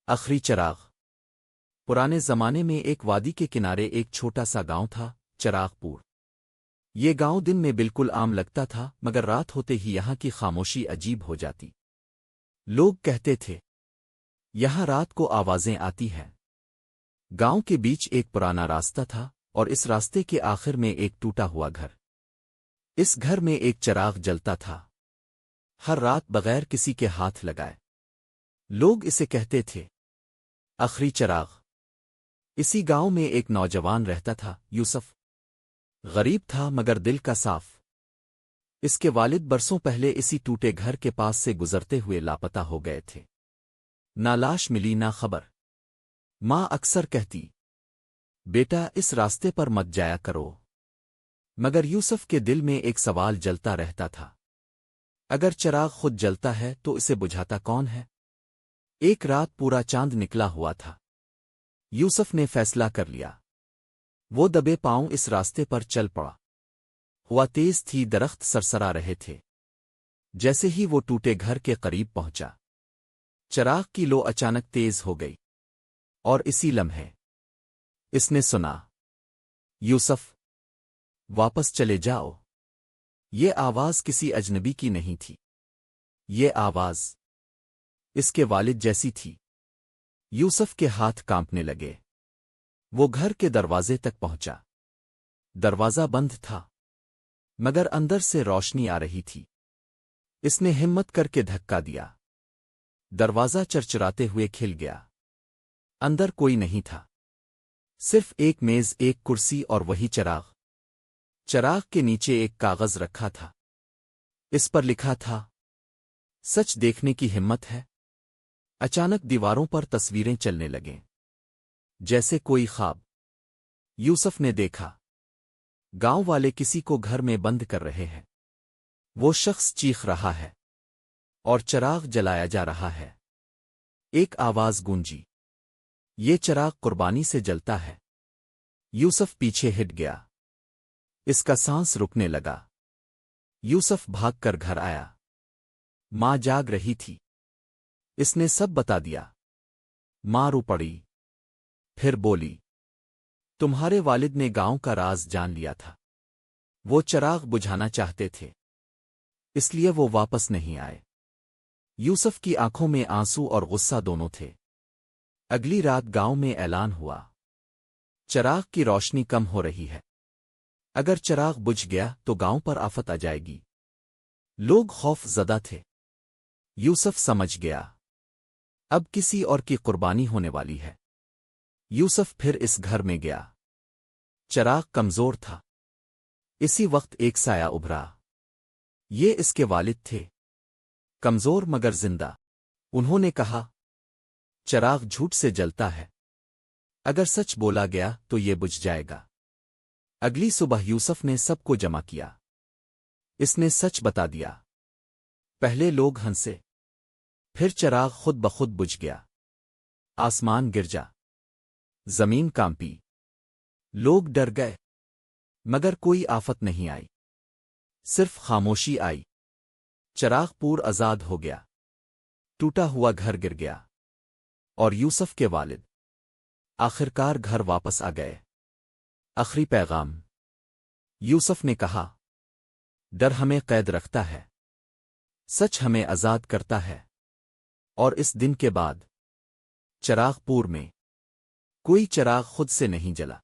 آخری چراغ۔ پرانے زمانے میں ایک وادی کے کنارے ایک چھوٹا سا گاؤں تھا، چراغ پور۔ یہ گاؤں دن میں بالکل عام لگتا تھا، مگر رات ہوتے ہی یہاں کی خاموشی عجیب ہو جاتی۔ لوگ کہتے تھے یہاں رات کو آوازیں آتی ہیں۔ گاؤں کے بیچ ایک پرانا راستہ تھا، اور اس راستے کے آخر میں ایک ٹوٹا ہوا گھر۔ اس گھر میں ایک چراغ جلتا تھا، ہر رات بغیر کسی کے ہاتھ لگائے۔ لوگ اسے کہتے تھے آخری چراغ۔ اسی گاؤں میں ایک نوجوان رہتا تھا، یوسف۔ غریب تھا مگر دل کا صاف۔ اس کے والد برسوں پہلے اسی ٹوٹے گھر کے پاس سے گزرتے ہوئے لاپتہ ہو گئے تھے۔ نہ لاش ملی نہ خبر۔ ماں اکثر کہتی بیٹا اس راستے پر مت جایا کرو، مگر یوسف کے دل میں ایک سوال جلتا رہتا تھا، اگر چراغ خود جلتا ہے تو اسے بجھاتا کون ہے؟ ایک رات پورا چاند نکلا ہوا تھا۔ یوسف نے فیصلہ کر لیا۔ وہ دبے پاؤں اس راستے پر چل پڑا۔ ہوا تیز تھی، درخت سرسرا رہے تھے۔ جیسے ہی وہ ٹوٹے گھر کے قریب پہنچا، چراغ کی لو اچانک تیز ہو گئی، اور اسی لمحے اس نے سنا، یوسف واپس چلے جاؤ۔ یہ آواز کسی اجنبی کی نہیں تھی، یہ آواز اس کے والد جیسی تھی۔ یوسف کے ہاتھ کانپنے لگے۔ وہ گھر کے دروازے تک پہنچا۔ دروازہ بند تھا، مگر اندر سے روشنی آ رہی تھی۔ اس نے ہمت کر کے دھکا دیا۔ دروازہ چرچراتے ہوئے کھل گیا۔ اندر کوئی نہیں تھا، صرف ایک میز، ایک کرسی اور وہی چراغ۔ چراغ کے نیچے ایک کاغذ رکھا تھا، اس پر لکھا تھا سچ دیکھنے کی ہمت ہے۔ اچانک دیواروں پر تصویریں چلنے لگیں، جیسے کوئی خواب۔ یوسف نے دیکھا گاؤں والے کسی کو گھر میں بند کر رہے ہیں۔ وہ شخص چیخ رہا ہے، اور چراغ جلایا جا رہا ہے۔ ایک آواز گونجی، یہ چراغ قربانی سے جلتا ہے۔ یوسف پیچھے ہٹ گیا، اس کا سانس رکنے لگا۔ یوسف بھاگ کر گھر آیا۔ ماں جاگ رہی تھی، اس نے سب بتا دیا۔ ماں رو پڑی، پھر بولی تمہارے والد نے گاؤں کا راز جان لیا تھا۔ وہ چراغ بجھانا چاہتے تھے، اس لیے وہ واپس نہیں آئے۔ یوسف کی آنکھوں میں آنسو اور غصہ دونوں تھے۔ اگلی رات گاؤں میں اعلان ہوا، چراغ کی روشنی کم ہو رہی ہے، اگر چراغ بجھ گیا تو گاؤں پر آفت آ جائے گی۔ لوگ خوف زدہ تھے۔ یوسف سمجھ گیا اب کسی اور کی قربانی ہونے والی ہے۔ یوسف پھر اس گھر میں گیا۔ چراغ کمزور تھا۔ اسی وقت ایک سایہ ابھرا۔ یہ اس کے والد تھے، کمزور مگر زندہ۔ انہوں نے کہا چراغ جھوٹ سے جلتا ہے، اگر سچ بولا گیا تو یہ بجھ جائے گا۔ اگلی صبح یوسف نے سب کو جمع کیا۔ اس نے سچ بتا دیا۔ پہلے لوگ ہنسے، پھر چراغ خود بخود بجھ گیا۔ آسمان گرجا، زمین کانپی، لوگ ڈر گئے، مگر کوئی آفت نہیں آئی، صرف خاموشی آئی۔ چراغ پور آزاد ہو گیا، ٹوٹا ہوا گھر گر گیا، اور یوسف کے والد آخرکار گھر واپس آ گئے۔ آخری پیغام۔ یوسف نے کہا ڈر ہمیں قید رکھتا ہے، سچ ہمیں آزاد کرتا ہے۔ اور اس دن کے بعد چراغ پور میں کوئی چراغ خود سے نہیں جلا۔